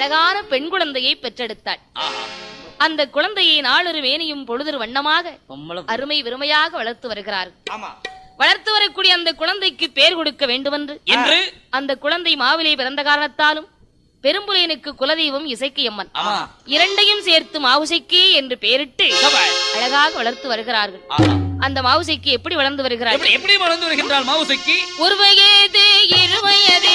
அழகான பெண் குழந்தையை பெற்றெடுத்தாள். அந்த குழந்தையை நாளொரு வேணியும் பொழுதொரு வண்ணமாக அருமை விருமையாக வளர்த்து வருகிறார்கள். வளர்த்து வரக்கூடிய அந்த குழந்தைக்கு பேர் கொடுக்க வேண்டுமென்று அந்த குழந்தை மாவிலே பிறந்த காரணத்தாலும் பெரும்புலையனுக்கு குலதெய்வம் இசைக்கியம்மன் இரண்டையும் சேர்த்து மாவுசைக்கி என்று பெயரிட்டு அழகாக வளர்த்து வருகிறார்கள். அந்த மாவுசைக்கு எப்படி வளர்ந்து வருகிறார்கள்? எப்படி வளர்ந்து வருகின்றாள் மாவுசைக்கு? ஒரு வயது 2 வயது